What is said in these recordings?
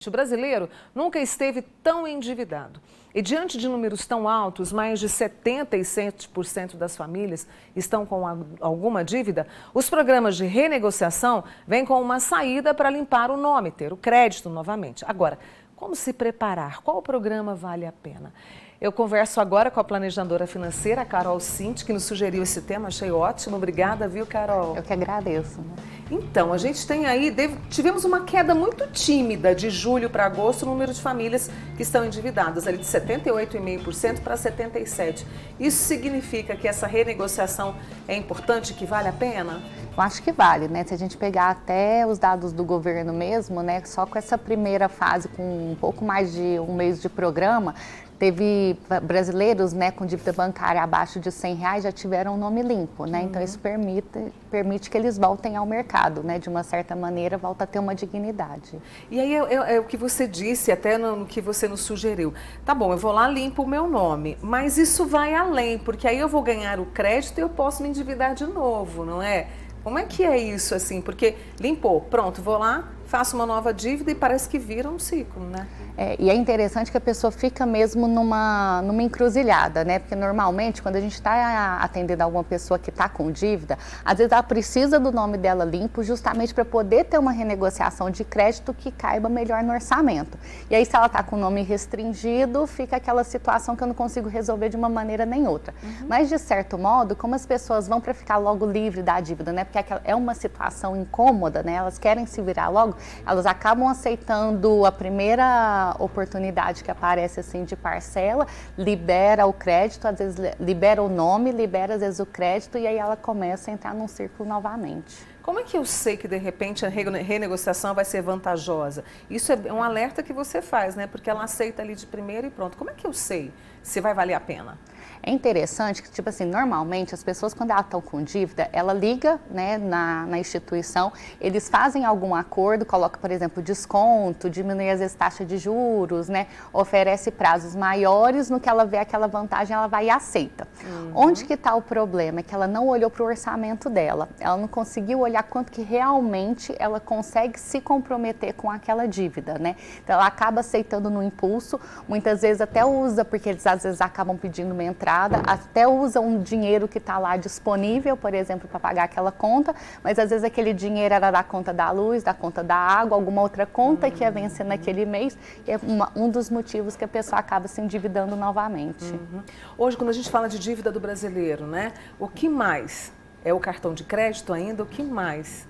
O brasileiro nunca esteve tão endividado. E diante de números tão altos, mais de 77% das famílias estão com alguma dívida, os programas de renegociação vêm com uma saída para limpar o nome, ter o crédito novamente. Agora, como se preparar? Qual programa vale a pena? Eu converso agora com a planejadora financeira, Carol Cinti, que nos sugeriu esse tema. Achei ótimo. Obrigada, viu, Carol? Eu que agradeço. Então, a gente tem aí, tivemos uma queda muito tímida de julho para agosto no número de famílias que estão endividadas, ali de 78,5% para 77%. Isso significa que essa renegociação é importante, que vale a pena? Eu acho que vale, né? Se a gente pegar até os dados do governo mesmo, né? Só com essa primeira fase, com um pouco mais de um mês de programa, teve brasileiros, né, com dívida bancária abaixo de R$100 já tiveram o nome limpo, né? Então isso permite que eles voltem ao mercado, né? De uma certa maneira, volta a ter uma dignidade. E aí é o que você disse, até no que você nos sugeriu. Tá bom, eu vou lá, limpo o meu nome, mas isso vai além, porque aí eu vou ganhar o crédito e eu posso me endividar de novo, não é? Como é que é isso, assim? Porque limpou, pronto, vou lá, faço uma nova dívida e parece que vira um ciclo, né? E é interessante que a pessoa fica mesmo numa encruzilhada, né? Porque normalmente, quando a gente está atendendo alguma pessoa que está com dívida, às vezes ela precisa do nome dela limpo justamente para poder ter uma renegociação de crédito que caiba melhor no orçamento. E aí, se ela está com o nome restringido, fica aquela situação que eu não consigo resolver de uma maneira nem outra. Mas, de certo modo, como as pessoas vão para ficar logo livre da dívida, né? Porque é uma situação incômoda, né? Elas querem se virar logo, elas acabam aceitando a primeira oportunidade que aparece assim de parcela, libera o crédito, às vezes libera o nome, libera às vezes o crédito e aí ela começa a entrar num círculo novamente. Como é que eu sei que de repente a renegociação vai ser vantajosa? Isso é um alerta que você faz, né? Porque ela aceita ali de primeiro e pronto. Como é que eu sei se vai valer a pena? É interessante que, tipo assim, normalmente as pessoas quando elas estão com dívida, ela liga, né, na instituição, eles fazem algum acordo, coloca, por exemplo, desconto, diminui às vezes taxa de juros, né, oferece prazos maiores, no que ela vê aquela vantagem, ela vai e aceita. Onde que está o problema? É que ela não olhou para o orçamento dela, ela não conseguiu olhar quanto que realmente ela consegue se comprometer com aquela dívida, né? Então ela acaba aceitando no impulso, muitas vezes até usa, porque eles às vezes acabam pedindo uma entrada, até usam um dinheiro que está lá disponível, por exemplo, para pagar aquela conta, mas às vezes aquele dinheiro era da conta da luz, da conta da água, alguma outra conta que ia vencer naquele mês, e é um dos motivos que a pessoa acaba se endividando novamente. Hoje, quando a gente fala de dívida do brasileiro, né, o que mais? É o cartão de crédito ainda? O que mais?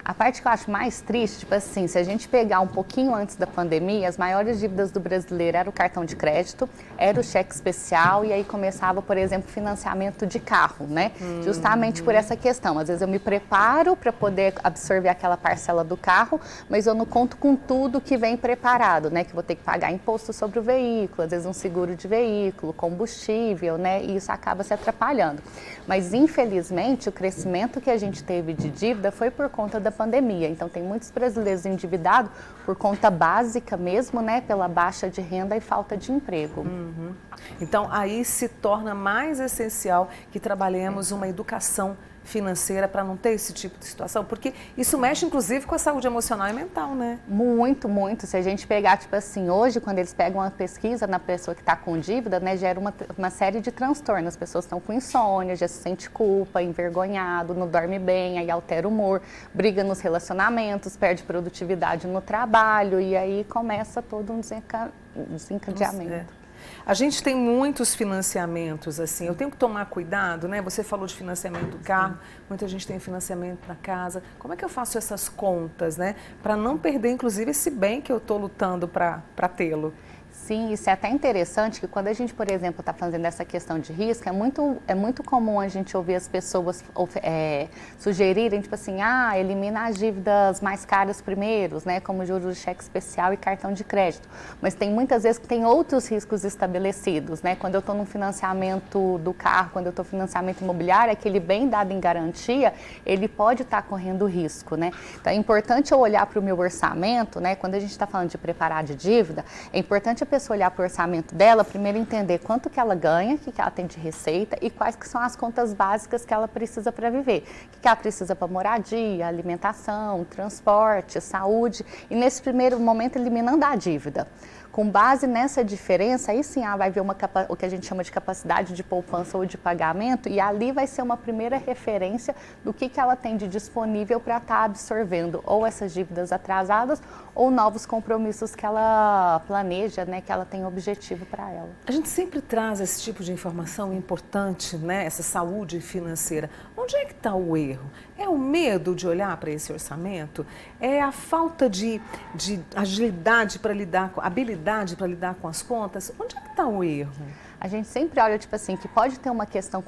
A parte que eu acho mais triste, tipo assim, se a gente pegar um pouquinho antes da pandemia, as maiores dívidas do brasileiro era o cartão de crédito, era o cheque especial e aí começava, por exemplo, financiamento de carro, né? Justamente por essa questão. Às vezes eu me preparo para poder absorver aquela parcela do carro, mas eu não conto com tudo que vem preparado, né? Que vou ter que pagar imposto sobre o veículo, às vezes um seguro de veículo, combustível, né? E isso acaba se atrapalhando. Mas, infelizmente, o crescimento que a gente teve de dívida foi por conta da pandemia. Então, tem muitos brasileiros endividados por conta básica mesmo, né? Pela baixa de renda e falta de emprego. Então, aí se torna mais essencial que trabalhemos uma educação financeira para não ter esse tipo de situação, porque isso mexe inclusive com a saúde emocional e mental, né? Muito, muito. Se a gente pegar, tipo assim, hoje, quando eles pegam uma pesquisa na pessoa que está com dívida, né, gera uma série de transtornos. As pessoas estão com insônia, já se sente culpa, envergonhado, não dorme bem, aí altera o humor, briga nos relacionamentos, perde produtividade no trabalho e aí começa todo um desencadeamento. A gente tem muitos financiamentos, assim, eu tenho que tomar cuidado, né? Você falou de financiamento do carro, muita gente tem financiamento na casa. Como é que eu faço essas contas, né? Para não perder, inclusive, esse bem que eu estou lutando para tê-lo. Sim, isso é até interessante que quando a gente, por exemplo, está fazendo essa questão de risco, é muito comum a gente ouvir as pessoas sugerirem, tipo assim, elimina as dívidas mais caras primeiros, né, como juros de cheque especial e cartão de crédito. Mas tem muitas vezes que tem outros riscos estabelecidos, né, quando eu estou no financiamento do carro, quando eu estou no financiamento imobiliário, aquele bem dado em garantia, ele pode estar correndo risco, né. Então é importante eu olhar para o meu orçamento, né, quando a gente está falando de preparar de dívida, é importante a pessoa olhar para o orçamento dela, primeiro entender quanto que ela ganha, o que ela tem de receita e quais que são as contas básicas que ela precisa para viver. O que ela precisa para moradia, alimentação, transporte, saúde. E nesse primeiro momento, eliminando a dívida. Com base nessa diferença, aí sim ela vai ver o que a gente chama de capacidade de poupança ou de pagamento, e ali vai ser uma primeira referência do que ela tem de disponível para estar absorvendo ou essas dívidas atrasadas ou novos compromissos que ela planeja, né, que ela tem objetivo para ela. A gente sempre traz esse tipo de informação importante, né, essa saúde financeira. Onde é que está o erro? É o medo de olhar para esse orçamento? É a falta de agilidade para lidar com, habilidade para lidar com as contas? Onde é que está o erro? A gente sempre olha, tipo assim, que pode ter uma questão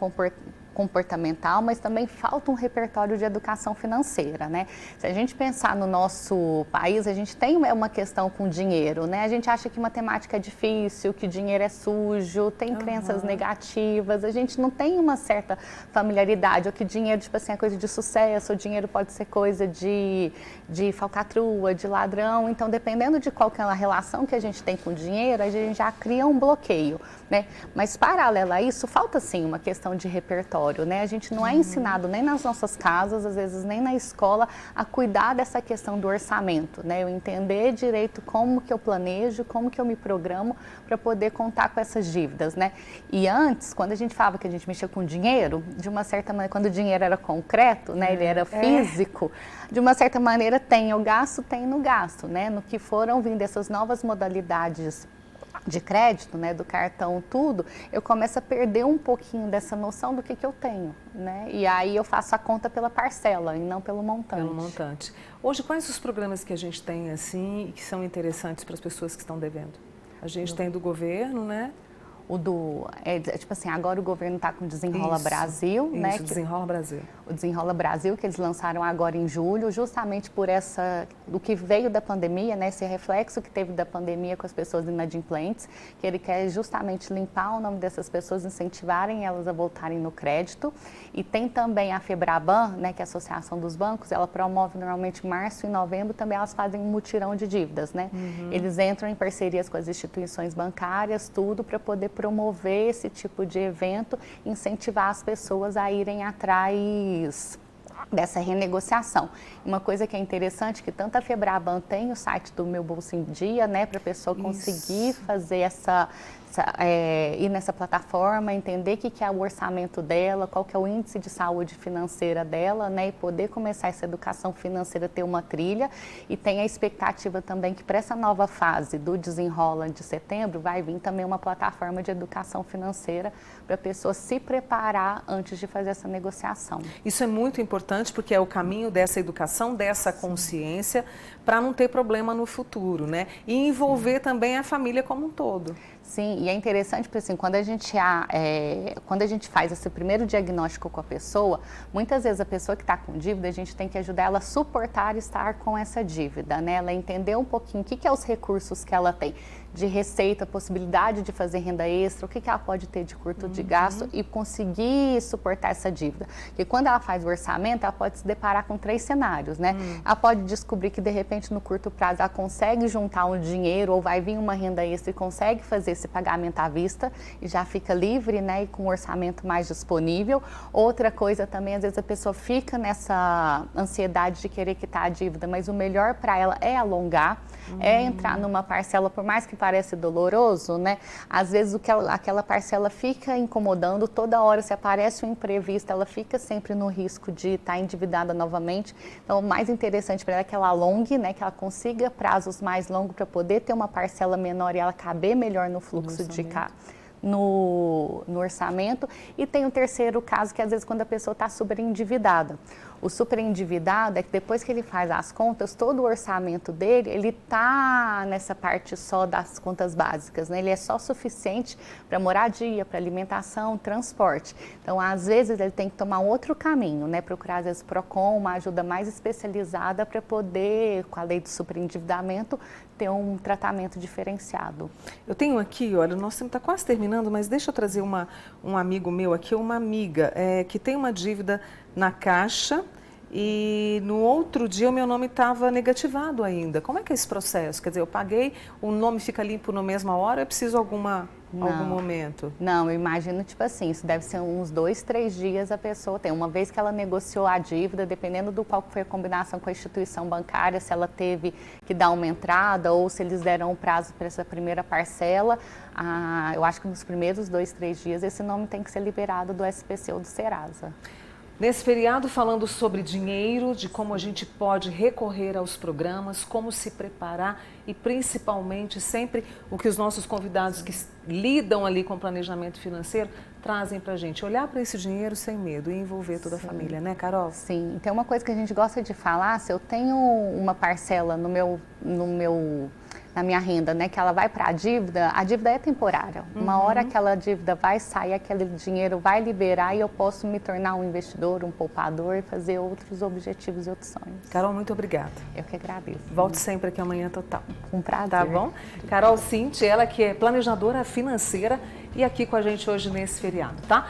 comportamental, mas também falta um repertório de educação financeira, né? Se a gente pensar no nosso país, a gente tem uma questão com dinheiro, né? A gente acha que matemática é difícil, que dinheiro é sujo, tem crenças negativas, a gente não tem uma certa familiaridade, ou que dinheiro, tipo assim, é coisa de sucesso, ou dinheiro pode ser coisa de falcatrua, de ladrão. Então, dependendo de qual que é a relação que a gente tem com o dinheiro, a gente já cria um bloqueio, né? Mas, paralelo a isso, falta sim uma questão de repertório. Né? A gente não é ensinado nem nas nossas casas, às vezes nem na escola, a cuidar dessa questão do orçamento, né? Eu entender direito como que eu planejo, como que eu me programo para poder contar com essas dívidas, né? E antes, quando a gente falava que a gente mexia com dinheiro, de uma certa maneira, quando o dinheiro era concreto, né? Ele era físico, de uma certa maneira tem o gasto, tem no gasto, né? No que foram vindo essas novas modalidades de crédito, né, do cartão, tudo, eu começo a perder um pouquinho dessa noção do que eu tenho, né? E aí eu faço a conta pela parcela e não pelo montante. Pelo montante. Hoje, quais os programas que a gente tem, assim, que são interessantes para as pessoas que estão devendo? A gente tem do governo, né? Tipo assim, agora o governo está com o Desenrola Brasil, né? Isso, Desenrola Brasil. O Desenrola Brasil, que eles lançaram agora em julho, justamente por do que veio da pandemia, né? Esse reflexo que teve da pandemia com as pessoas inadimplentes, que ele quer justamente limpar o nome dessas pessoas, incentivarem elas a voltarem no crédito. E tem também a Febraban, né? Que é a Associação dos Bancos, ela promove normalmente março e novembro, também elas fazem um mutirão de dívidas, né? Eles entram em parcerias com as instituições bancárias, tudo para poder promover esse tipo de evento, incentivar as pessoas a irem atrás dessa renegociação. Uma coisa que é interessante, que tanto a Febraban tem o site do Meu Bolso em Dia, né, para a pessoa conseguir fazer ir nessa plataforma, entender o que é o orçamento dela, qual que é o índice de saúde financeira dela, né, e poder começar essa educação financeira, ter uma trilha. E tem a expectativa também que para essa nova fase do Desenrola de setembro, vai vir também uma plataforma de educação financeira para a pessoa se preparar antes de fazer essa negociação. Isso é muito importante porque é o caminho dessa educação, dessa consciência, para não ter problema no futuro, né? E envolver também a família como um todo. Sim, e é interessante porque assim, quando a gente faz esse primeiro diagnóstico com a pessoa, muitas vezes a pessoa que está com dívida, a gente tem que ajudar ela a suportar estar com essa dívida, né? Ela entender um pouquinho o que é os recursos que ela tem de receita, possibilidade de fazer renda extra, o que ela pode ter de curto de gasto e conseguir suportar essa dívida. Porque quando ela faz o orçamento, ela pode se deparar com 3 cenários, né? Ela pode descobrir que de repente no curto prazo ela consegue juntar um dinheiro ou vai vir uma renda extra e consegue fazer esse pagamento à vista e já fica livre, né, e com um orçamento mais disponível. Outra coisa também, às vezes a pessoa fica nessa ansiedade de querer quitar a dívida, mas o melhor para ela é alongar, é entrar numa parcela, por mais que pareça doloroso, né, às vezes aquela parcela fica incomodando, toda hora se aparece um imprevisto, ela fica sempre no risco de estar endividada novamente. Então, o mais interessante para ela é que ela alongue, né, que ela consiga prazos mais longos para poder ter uma parcela menor e ela caber melhor no fluxo no orçamento. E tem o terceiro caso, que às vezes quando a pessoa está superendividada. O superendividado é que depois que ele faz as contas, todo o orçamento dele, ele está nessa parte só das contas básicas, né? Ele é só suficiente para moradia, para alimentação, transporte. Então, às vezes, ele tem que tomar um outro caminho, né? Procurar, às vezes, PROCON, uma ajuda mais especializada para poder, com a lei do superendividamento, ter um tratamento diferenciado. Eu tenho aqui, olha, o nosso tempo está quase terminando, mas deixa eu trazer um amigo meu aqui, uma amiga que tem uma dívida na Caixa e no outro dia o meu nome estava negativado ainda. Como é que é esse processo? Quer dizer, eu paguei, o nome fica limpo na mesma hora, ou é preciso algum momento? Não, eu imagino, tipo assim, isso deve ser uns 2, 3 dias a pessoa tem. Uma vez que ela negociou a dívida, dependendo do qual foi a combinação com a instituição bancária, se ela teve que dar uma entrada ou se eles deram um prazo para essa primeira parcela, eu acho que nos primeiros 2, 3 dias esse nome tem que ser liberado do SPC ou do Serasa. Nesse feriado, falando sobre dinheiro, de como a gente pode recorrer aos programas, como se preparar e principalmente sempre o que os nossos convidados que lidam ali com planejamento financeiro trazem para a gente. Olhar para esse dinheiro sem medo e envolver toda a família, né, Carol? Sim, então uma coisa que a gente gosta de falar, se eu tenho uma parcela na minha renda, né, que ela vai para a dívida é temporária. Uma hora aquela dívida vai sair, aquele dinheiro vai liberar e eu posso me tornar um investidor, um poupador e fazer outros objetivos e outros sonhos. Carol, muito obrigada. Eu que agradeço. Volte sempre aqui amanhã total. Com prazer. Tá bom? Carol Cinti, ela que é planejadora financeira e aqui com a gente hoje nesse feriado, tá?